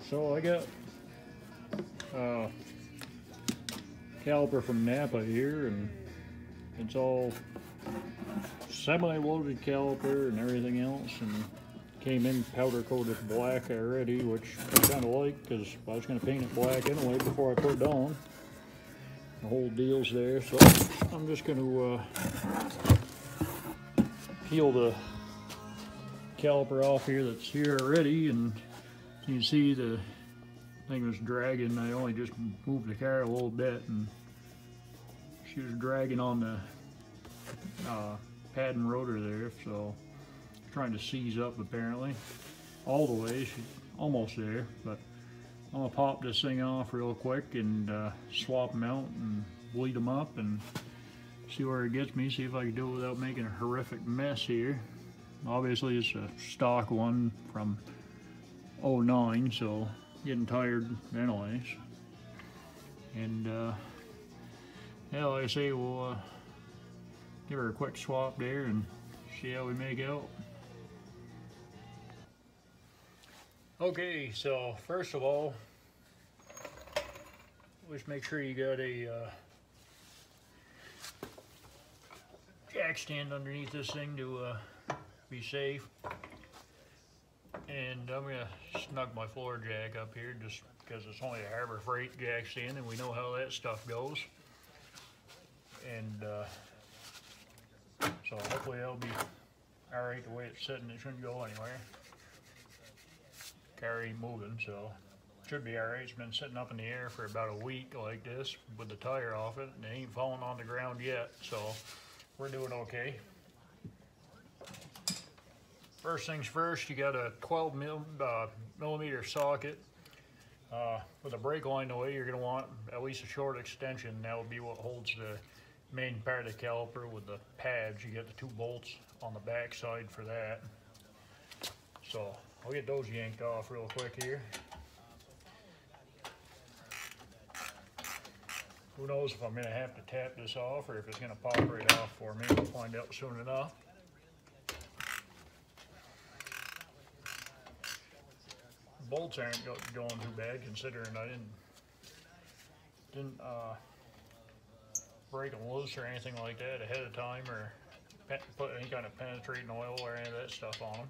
So I got caliper from Napa here, and it's all semi-loaded caliper and everything else, and came in powder coated black already, which I kind of like because I was going to paint it black anyway before I put it on. The whole deal's there, so I'm just going to peel the caliper off here that's here already, and you can see the thing was dragging. I only just moved the car a little bit, and she was dragging on the pad and rotor there, so trying to seize up apparently all the way. She's almost there, but I'm gonna pop this thing off real quick and swap them out and bleed them up and see where it gets me, see if I can do it without making a horrific mess here. Obviously it's a stock one from '09, so getting tired anyways. And yeah, like I say, we'll give her a quick swap there and see how we make out. Okay, so first of all, just make sure you got a jack stand underneath this thing to be safe. And I'm going to snug my floor jack up here just because it's only a Harbor Freight jack stand and we know how that stuff goes. And so hopefully that'll be alright the way it's sitting. It shouldn't go anywhere. Car ain't moving, so it should be alright. It's been sitting up in the air for about a week like this with the tire off it, and it ain't falling on the ground yet, so we're doing okay. First things first, you got a 12 millimeter socket. With a brake line the way, you're going to want at least a short extension. That will be what holds the main part of the caliper with the pads. You get the 2 bolts on the back side for that. So I'll get those yanked off real quick here. Who knows if I'm going to have to tap this off or if it's going to pop right off for me. We'll find out soon enough. Bolts aren't going too bad considering I didn't break them loose or anything like that ahead of time, or put any kind of penetrating oil or any of that stuff on them.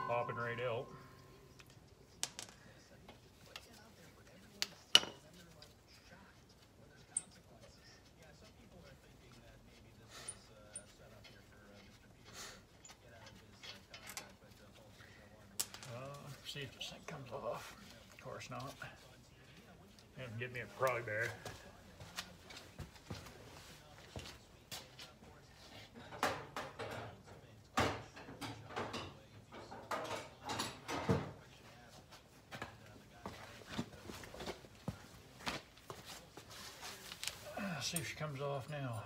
Popping right out. See if this thing comes off. Of course not. And give me a pry bar. See if she comes off now.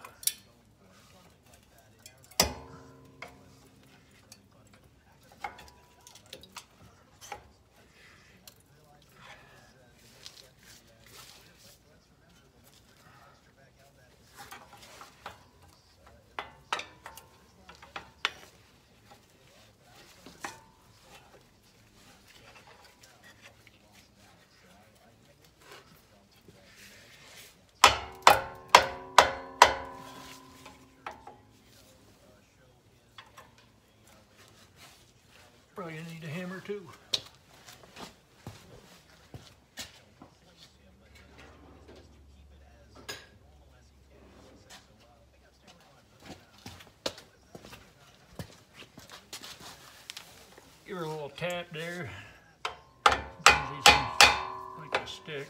Probably gonna need a hammer too. Give her a little tap there. Like a stick.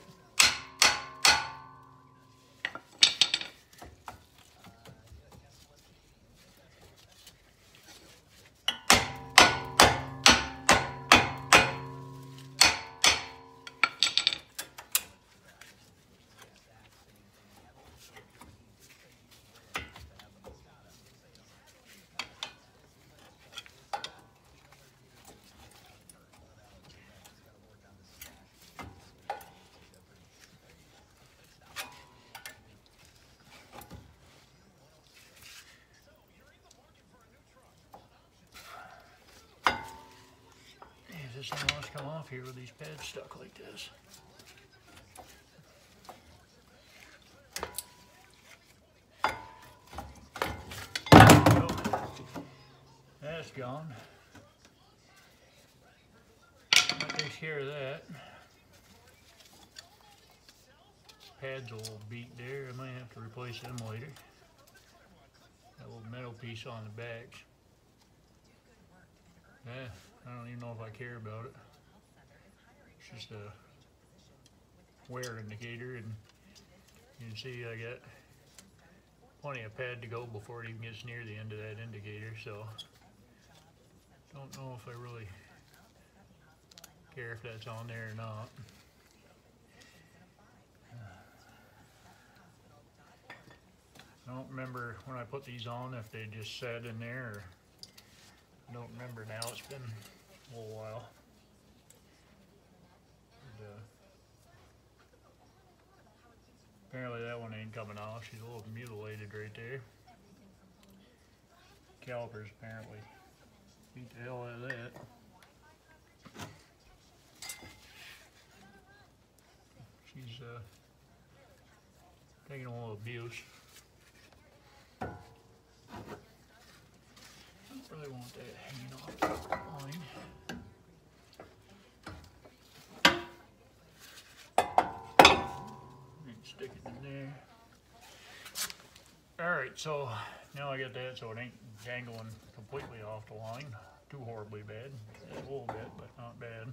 this thing wants to come off here with these pads stuck like this. That's gone. That takes care of that. Pads are a little beat there. I might have to replace them later. That little metal piece on the back. Yeah, I don't even know if I care about it. It's just a wear indicator, and you can see I got plenty of pad to go before it even gets near the end of that indicator, so don't know if I really care if that's on there or not. I don't remember when I put these on if they just sat in there, or I don't remember now. It's been a little while. And, apparently that one ain't coming off. She's a little mutilated right there. Calipers apparently beat the hell out of that. She's taking a little abuse. I don't really want that hanging off the line. Stick it in there. Alright, so now I got that so it ain't dangling completely off the line. Too horribly bad. A little bit, but not bad.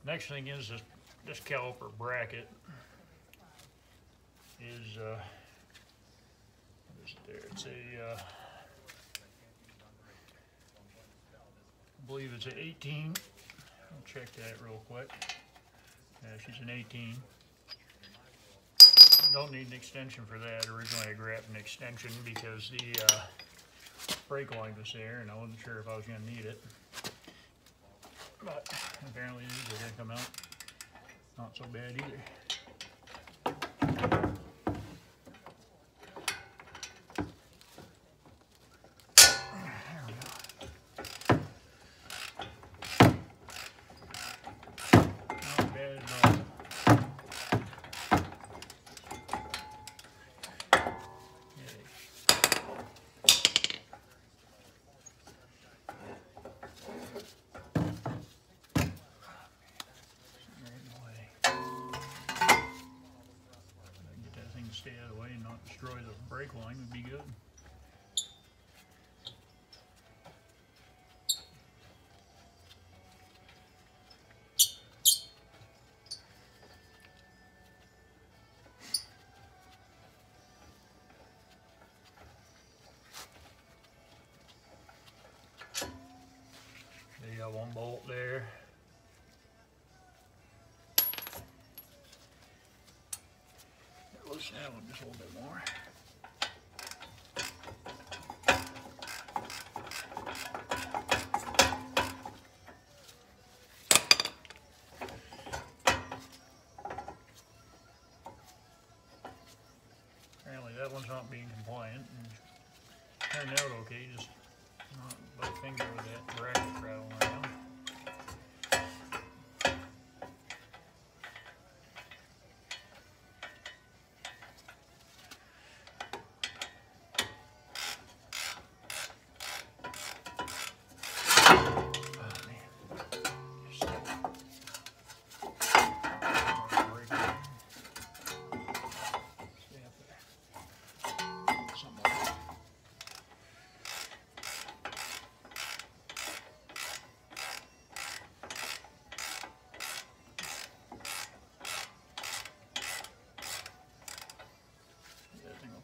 Next thing is this caliper bracket is what is it there? It's a I believe it's an 18. I'll check that real quick. Yeah, she's an 18. Don't need an extension for that. Originally I grabbed an extension because the brake line was there and I wasn't sure if I was going to need it. But apparently these are going to come out not so bad either. Stay out of the way and not destroy the brake line would be good. There you got one bolt there. Loosen that one just a little bit more. Apparently that one's not being compliant and turned out okay, just not by finger with that bracket rattling around.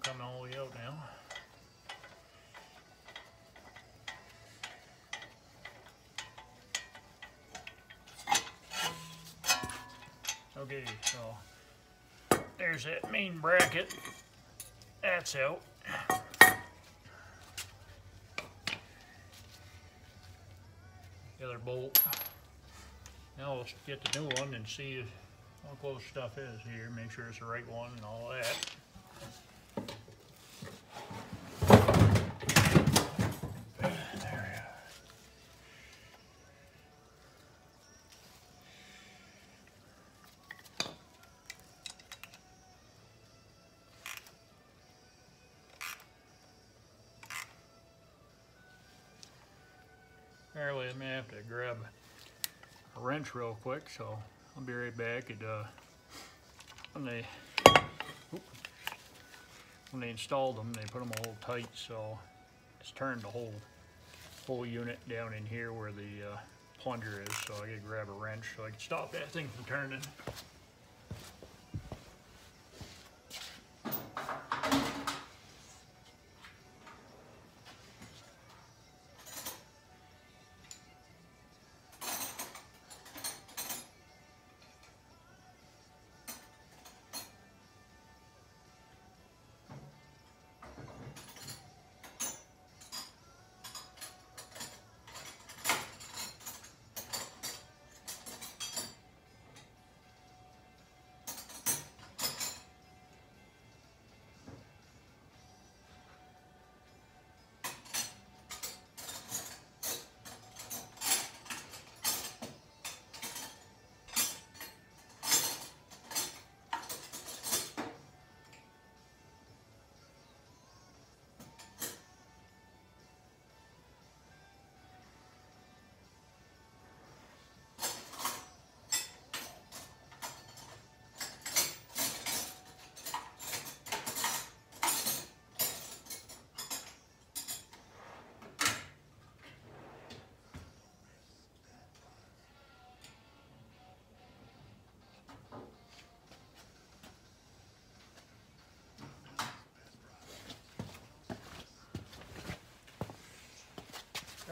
Coming all the way out now. Okay, so there's that main bracket. That's out. The other bolt. Now let's get the new one and see how close stuff is here. Make sure it's the right one and all that. apparently I'm gonna have to grab a wrench real quick, so I'll be right back. When they installed them, they put them a little tight, so it's turned the whole unit down in here where the plunger is. So I gotta grab a wrench so I can stop that thing from turning.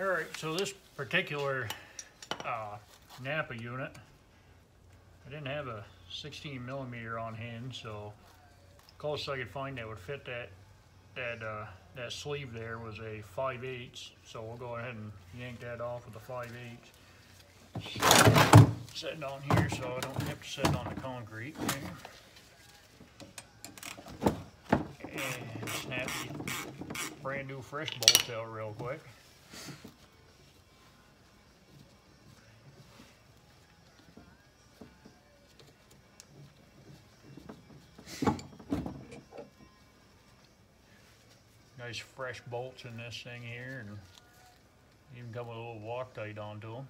Alright, so this particular Napa unit, I didn't have a 16 millimeter on hand, so closest I could find that would fit that sleeve there was a 5/8, so we'll go ahead and yank that off with a 5/8. Set on here so I don't have to set on the concrete. And snap the brand new fresh bolts out real quick. Nice fresh bolts in this thing here, and even come with a little Loctite onto them.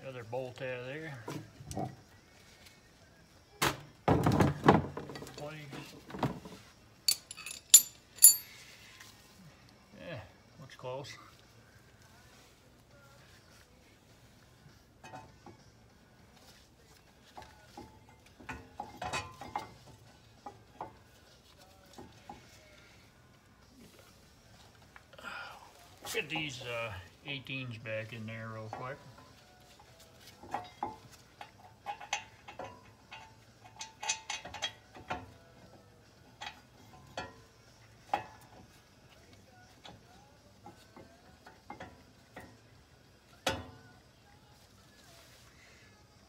Other bolt out of there. Yeah, looks close. Get these 18s back in there real quick.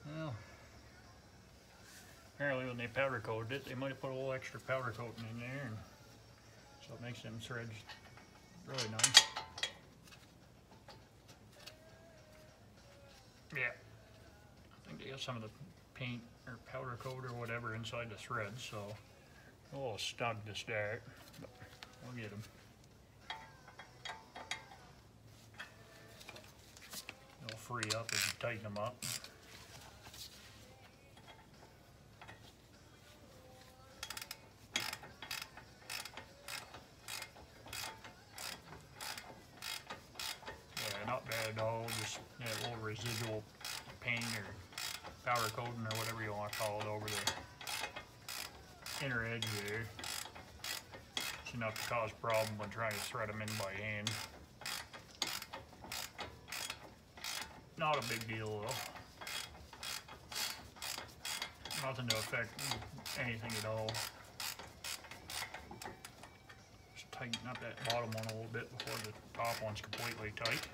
Well, apparently when they powder coated it, they might have put a little extra powder coating in there, and so it makes them threads really nice. Yeah, I think they got some of the paint or powder coat or whatever inside the threads, so a little snug to start, but we'll get them. They'll free up as you tighten them up. Yeah, not bad at all, just a little residual paint or powder coating or whatever you want to call it over the inner edge there. It's enough to cause a problem when trying to thread them in by hand. Not a big deal though. Nothing to affect anything at all. Just tighten up that bottom one a little bit before the top one's completely tight.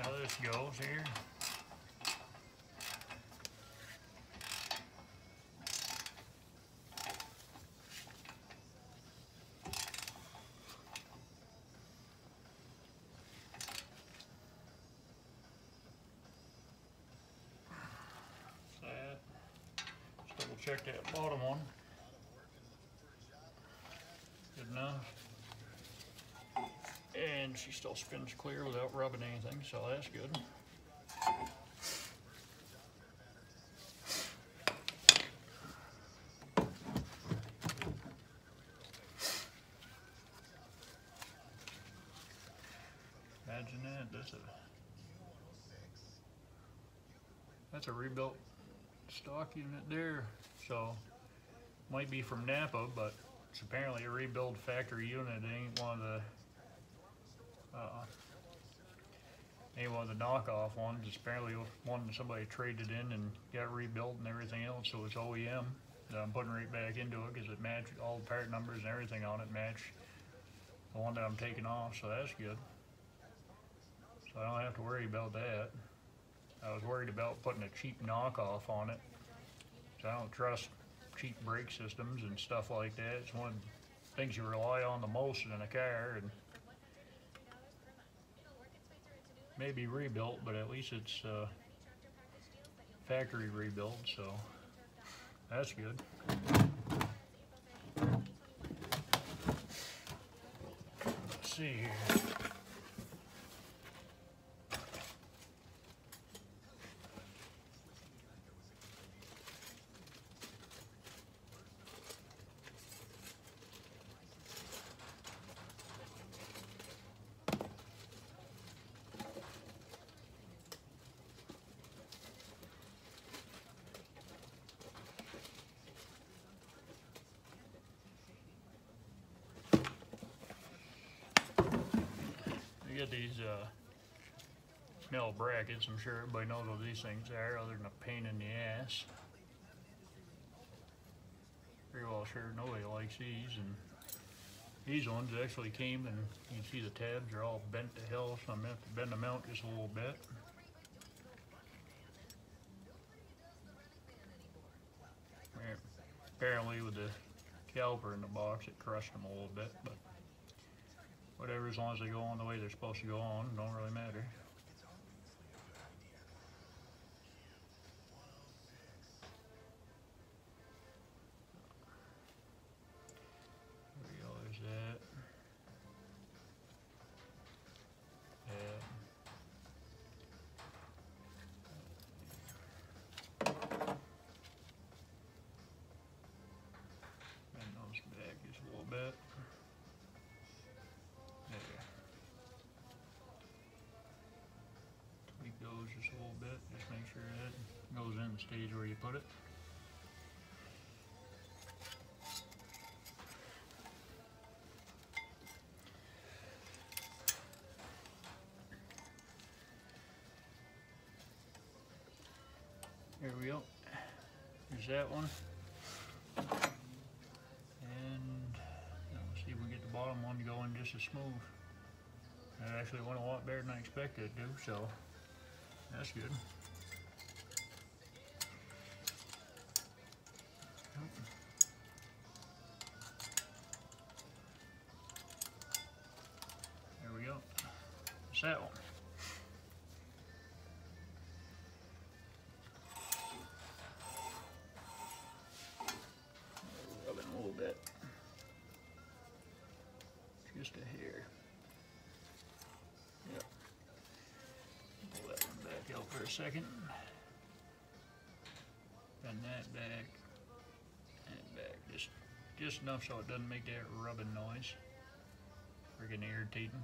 How this goes here. That. Just double check that bottom one. Good enough. And she still spins clear without rubbing anything, so that's good. Imagine that. That's a rebuilt stock unit there. So might be from Napa, but it's apparently a rebuilt factory unit. It ain't one of the knockoff ones. It's apparently one that somebody traded in and got rebuilt and everything else, so it's OEM that I'm putting right back into it because it matched all the part numbers and everything on it match the one that I'm taking off, so that's good. So I don't have to worry about that. I was worried about putting a cheap knockoff on it, so I don't trust cheap brake systems and stuff like that. It's one of the things you rely on the most in a car, and maybe rebuilt, but at least it's factory rebuilt, so that's good. Let's see here. You get these metal brackets. I'm sure everybody knows what these things are, other than a pain in the ass. Very well sure nobody likes these, and these ones actually came, and you can see the tabs are all bent to hell, so I'm going to have to bend them out just a little bit. Apparently with the caliper in the box it crushed them a little bit, but whatever, as long as they go on the way they're supposed to go on, don't really matter. There we go, there's that. Bend those back just a little bit. Goes just a little bit, just make sure that goes in the stage where you put it. There we go. There's that one. And let's see if we can get the bottom one to go in just as smooth. That actually went a lot better than I expected it to, so that's good. There we go. That's that one. Rub it a little bit. Just a hair. Yep. Pull that one back out for a second. Bend that back. And back. Just enough so it doesn't make that rubbing noise. Freaking irritating.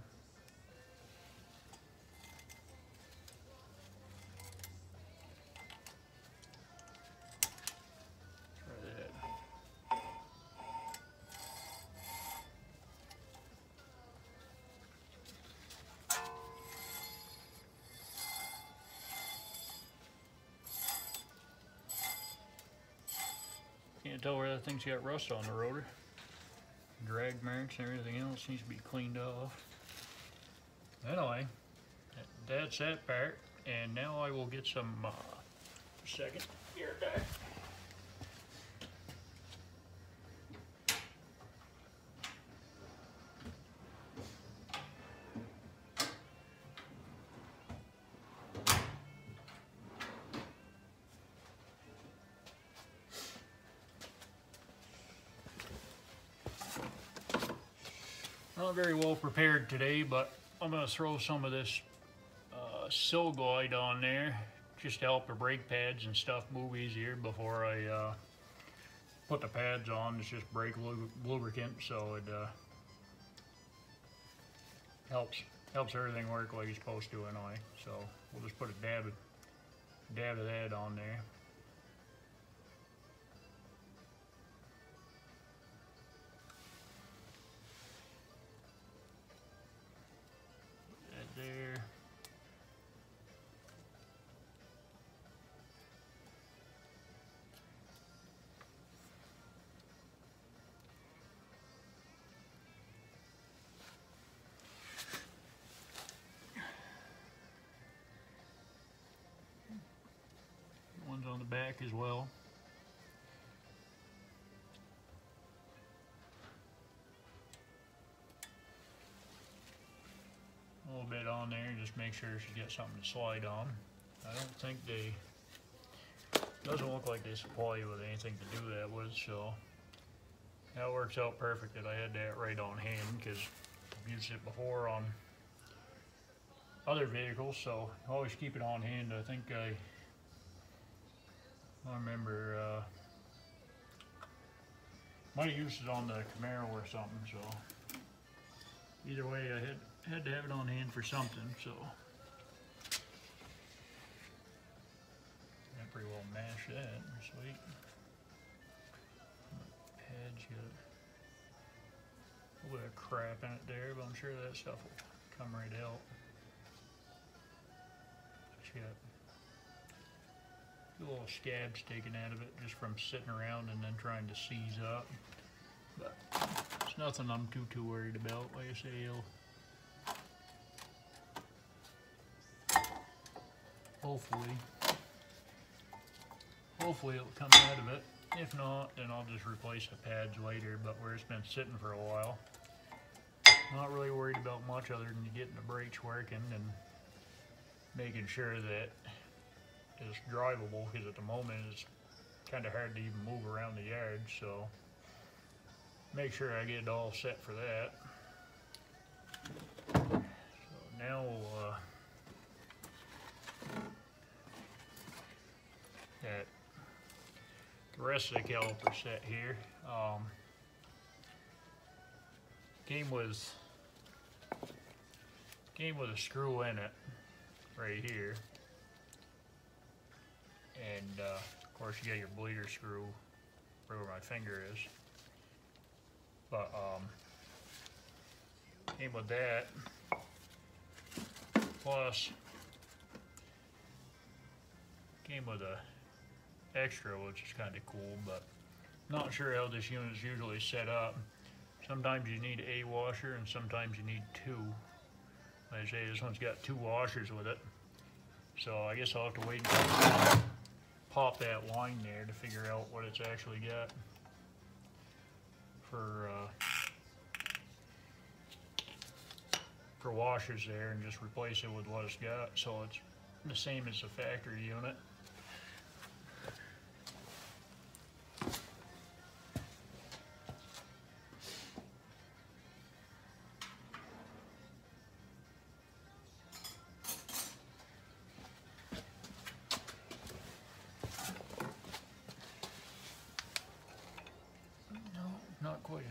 Try that. Can't tell where that thing's got rust on the rotor. Drag marks and everything else needs to be cleaned off. Anyway, that's that part, and now I will get some, second, gear back. Not very well prepared today, but I'm going to throw some of this Silgoid on there just to help the brake pads and stuff move easier before I put the pads on. It's just brake lubricant, so it helps everything work like it's supposed to anyway. So we'll just put a dab of that on there. There. One's on the back as well. A little bit on there and just make sure she gets something to slide on. I don't think doesn't look like they supply you with anything to do that with, so that works out perfect that I had that right on hand, because I've used it before on other vehicles, so always keep it on hand. I think I remember might have used it on the Camaro or something, so either way I had to have it on hand for something, so I pretty well mash that. Sweet. Pads got a little bit of crap in it there, but I'm sure that stuff will come right out. She got a little scabs taken out of it just from sitting around and then trying to seize up, but it's nothing I'm too worried about. Like I say, hopefully it'll come out of it. If not, then I'll just replace the pads later, but where it's been sitting for a while, not really worried about much other than getting the brakes working and making sure that it's drivable, because at the moment it's kind of hard to even move around the yard, so make sure I get it all set for that. So now we'll that the rest of the caliper set here came with a screw in it right here, and of course you got your bleeder screw where my finger is, but came with that, plus came with a extra, which is kind of cool, but not sure how this unit is usually set up. Sometimes you need a washer and sometimes you need two. Like I say, this one's got two washers with it. So I guess I'll have to wait until I pop that line there to figure out what it's actually got for washers there, and just replace it with what it's got, so it's the same as the factory unit. No, not quite.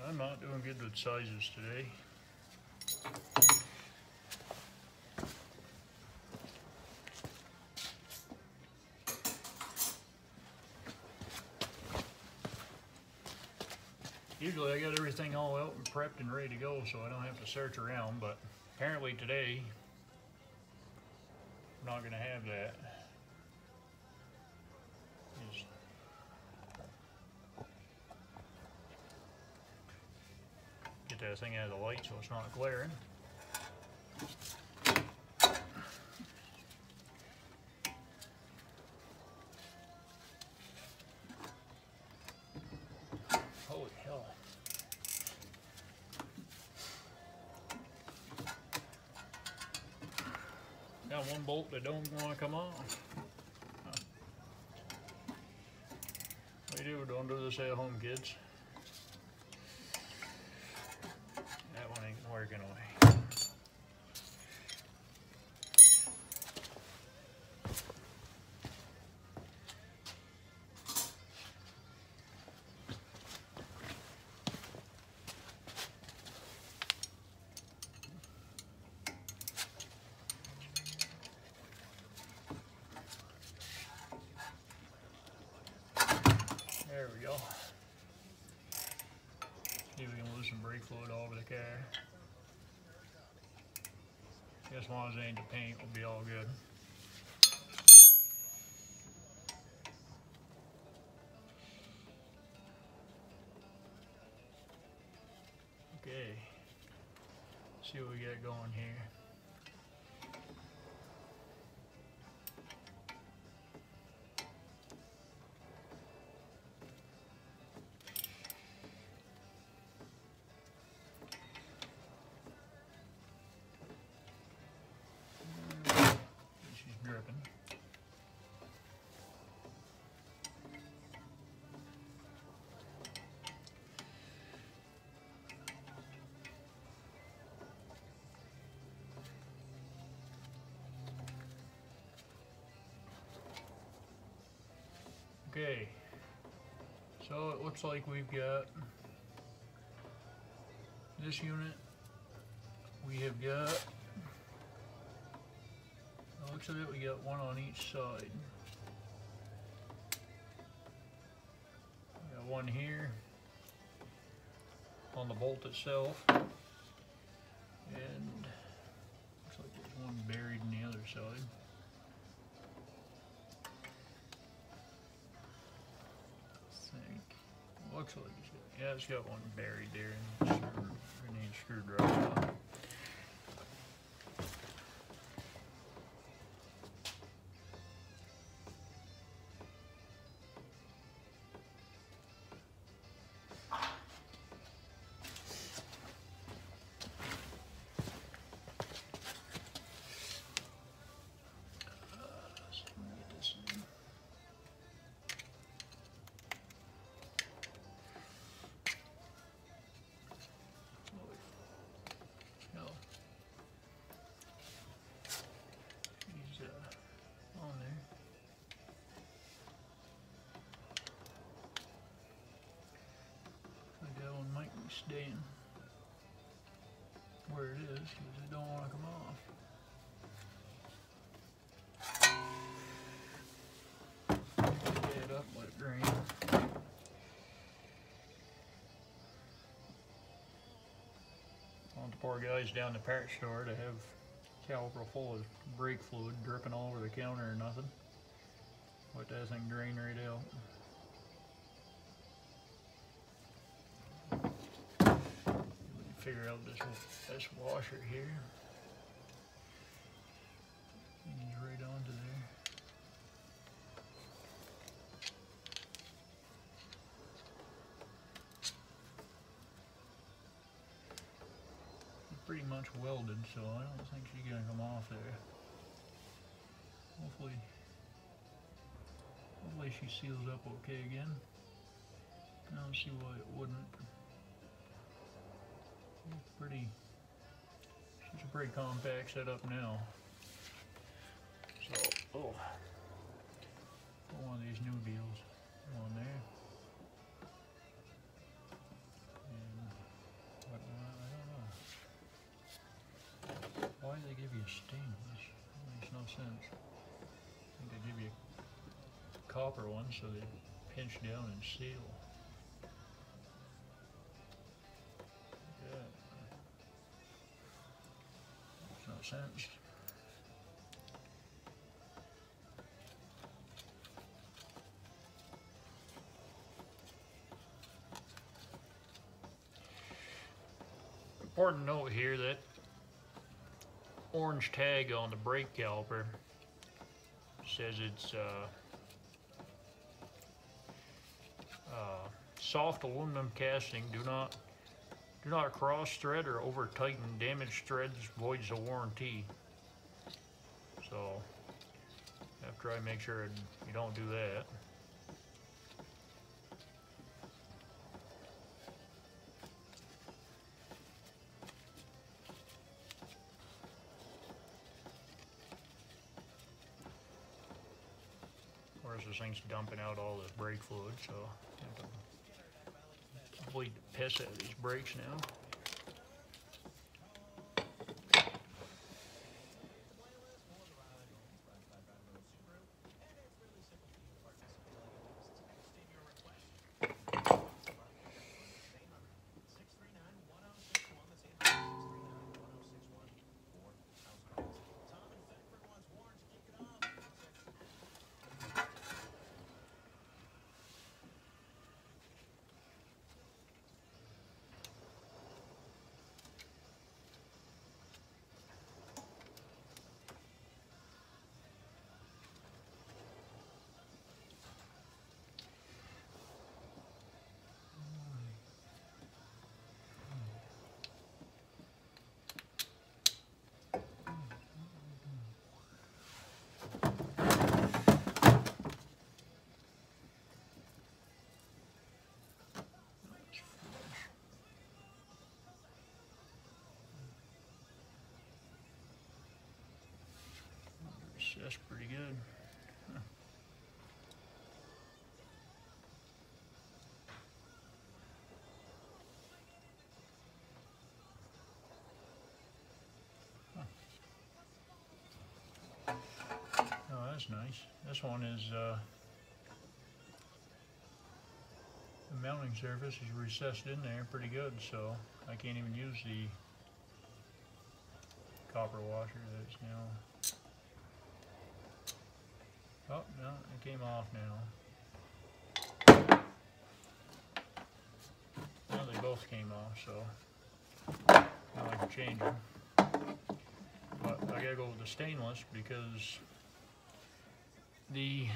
I'm not doing good with sizes today. Usually I got everything all out and prepped and ready to go, so I don't have to search around, but apparently today I'm not going to have that. Just get that thing out of the light so it's not glaring. Holy hell. Got one bolt that don't want to come off. What do you do? Don't do this at home, kids. That one ain't working away. There we go. See if we can lose some brake fluid all over the car. Just as long as it ain't the paint, we'll be all good. Okay. See what we got going here. Dripping. Okay, so it looks like we've got this unit. We have got, looks like we got one on each side. We got one here on the bolt itself, and looks like there's one buried in the other side. Looks like it's got, yeah, it's got one buried there, and it needs a screwdriver. staying where it is because it don't want to come off. Get it up, let it drain. I want the poor guys down the parts store to have caliper full of brake fluid dripping all over the counter or nothing. Let that thing drain right out. Figure out this washer here. He's right onto there. It's pretty much welded, so I don't think she's gonna come off there. Hopefully she seals up okay again. I don't see why it wouldn't. She's a pretty compact setup now. So, put one of these new deals on there. And what, I don't know. Why do they give you stainless? That makes no sense. I think they give you copper ones so they pinch down and seal. Sense. Important note here that orange tag on the brake caliper says it's soft aluminum casting. Do not cross thread or over tighten damaged threads, voids the warranty. So after I make sure you don't do that. Of course, this thing's dumping out all the brake fluid, so I have to bleed the piss out of these brakes now. That's pretty good. Huh. Oh, that's nice. This one is the mounting surface is recessed in there pretty good, so I can't even use the copper washer that's now. Oh, no, it came off now. Now they both came off, so now I can change them. But I gotta go with the stainless because the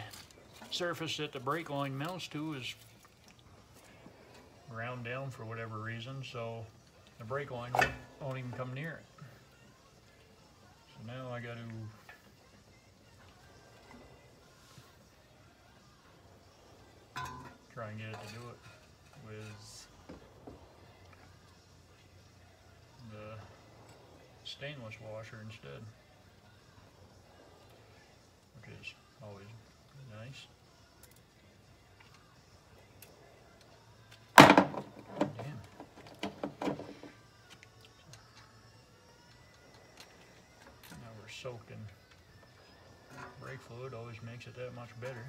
surface that the brake line mounts to is ground down for whatever reason, so the brake line won't even come near it. So now I gotta try and get it to do it with the stainless washer instead, which is always nice. Damn. soaked in brake fluid always makes it that much better.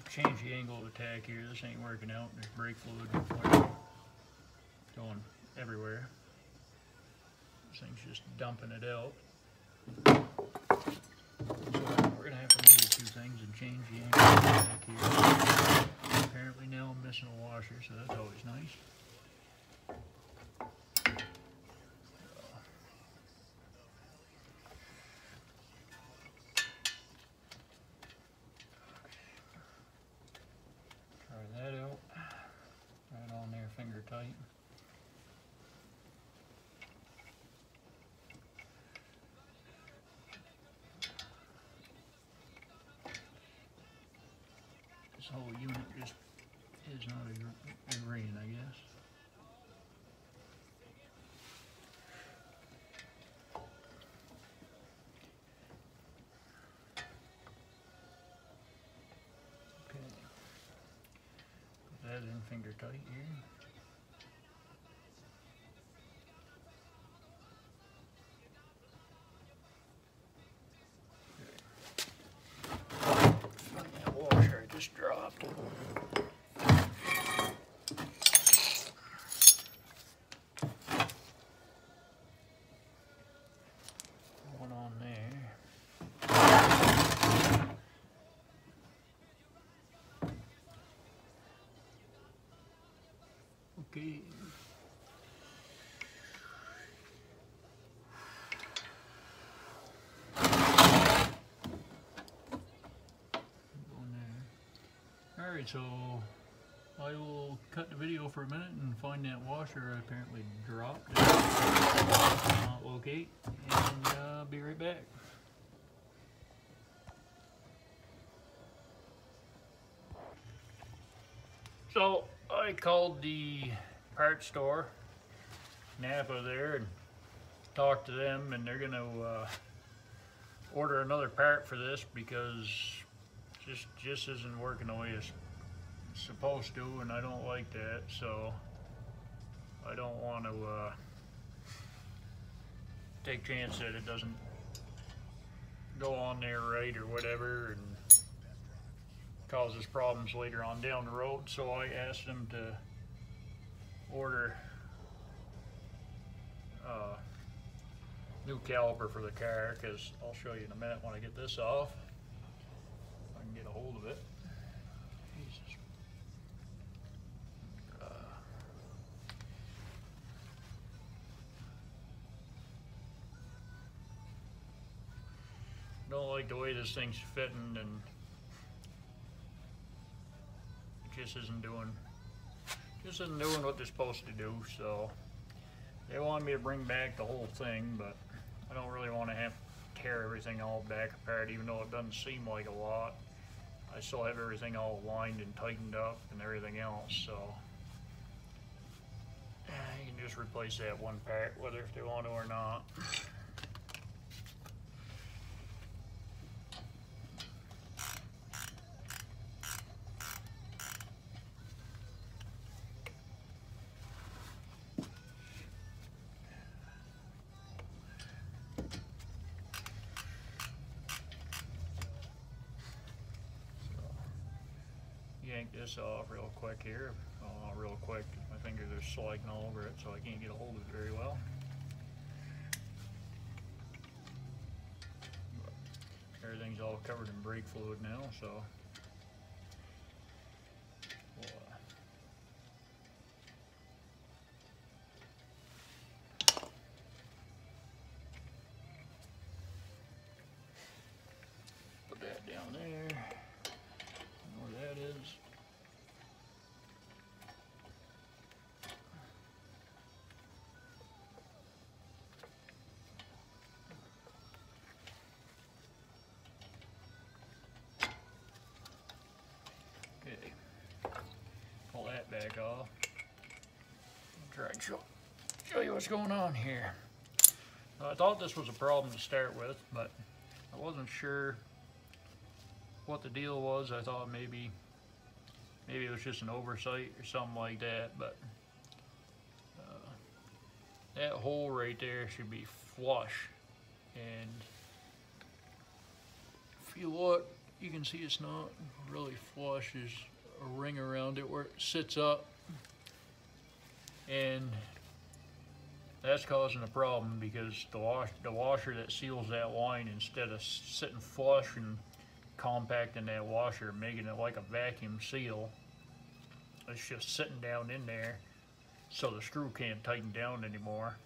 Change the angle of attack here. This ain't working out. There's brake fluid going everywhere. This thing's just dumping it out. So we're gonna have to move a few things and change the angle of attack here. Apparently now I'm missing a washer, so that's always nice. Finger tight. This whole unit just is not agreeing, I guess. Okay. Put that in finger tight here. Just dropped. One on there. Okay. Alright, so I will cut the video for a minute and find that washer I apparently dropped. Locate, and be right back. So I called the parts store, Napa there, and talked to them, and they're gonna order another part for this because just isn't working the way it's supposed to, and I don't like that, so I don't want to take a chance that it doesn't go on there right or whatever and causes problems later on down the road. So I asked them to order new caliper for the car, because I'll show you in a minute when I get this off. If I can get a hold of it. Jesus. Don't like the way this thing's fitting, and it just isn't doing what they're supposed to do. So they wanted me to bring back the whole thing, but I don't really want to have to tear everything all back apart, even though it doesn't seem like a lot. I still have everything all lined and tightened up and everything else, so you can just replace that one part, whether if they want to or not. Yank this off real quick here. Oh, real quick. My fingers are sliding all over it, so I can't get a hold of it very well. But everything's all covered in brake fluid now, so put that down there. Where that is. back off. I'll try and show you what's going on here. I thought this was a problem to start with, but I wasn't sure what the deal was. I thought maybe it was just an oversight or something like that, but that hole right there should be flush, and if you look, you can see it's not really flush. There's a ring around it where it sits up, and that's causing a problem because the washer that seals that line, instead of sitting flush and compacting that washer, making it like a vacuum seal, it's just sitting down in there, so the screw can't tighten down anymore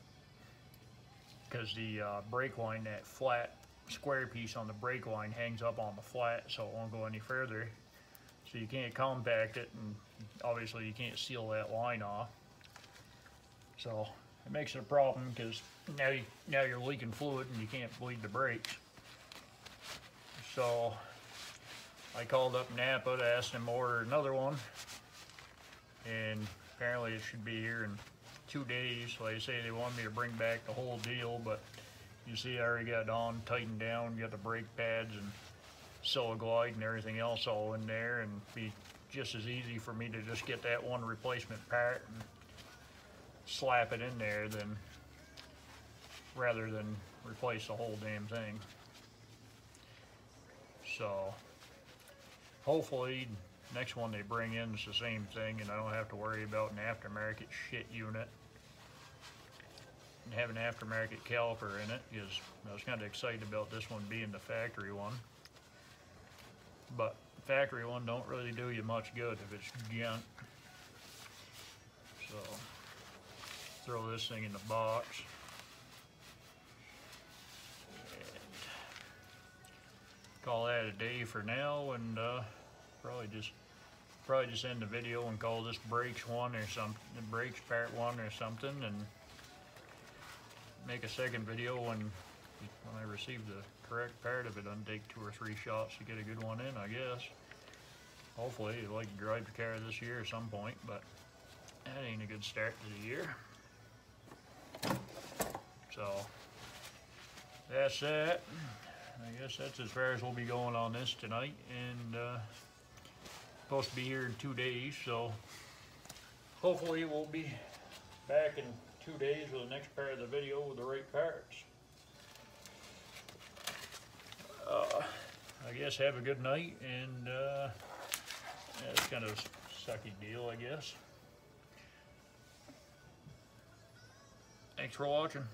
because the brake line, that flat square piece on the brake line, hangs up on the flat, so it won't go any further. So you can't compact it, and obviously you can't seal that line off. So it makes it a problem because now you're leaking fluid and you can't bleed the brakes. So I called up Napa to ask them to order another one, and apparently it should be here in 2 days. So they say they want me to bring back the whole deal, but you see I already got it on, tightened down, got the brake pads and Siliglide and everything else all in there, and be just as easy for me to just get that one replacement part and slap it in there rather than replace the whole damn thing. So hopefully next one they bring in is the same thing, and I don't have to worry about an aftermarket shit unit and have an aftermarket caliper in it, because I was kind of excited about this one being the factory one. But the factory one don't really do you much good if it's junk. So throw this thing in the box and call that a day for now, and probably just end the video and call this brakes one or something, the brakes part one or something, and make a second video when I receive the correct part of it. I'll take 2 or 3 shots to get a good one in, I guess. Hopefully I'd like to drive the car this year at some point, but that ain't a good start to the year. So that's that. I guess that's as far as we'll be going on this tonight, and supposed to be here in 2 days, so hopefully we'll be back in 2 days with the next part of the video with the right parts. I guess have a good night, and yeah, it's kind of a sucky deal, I guess. Thanks for watching.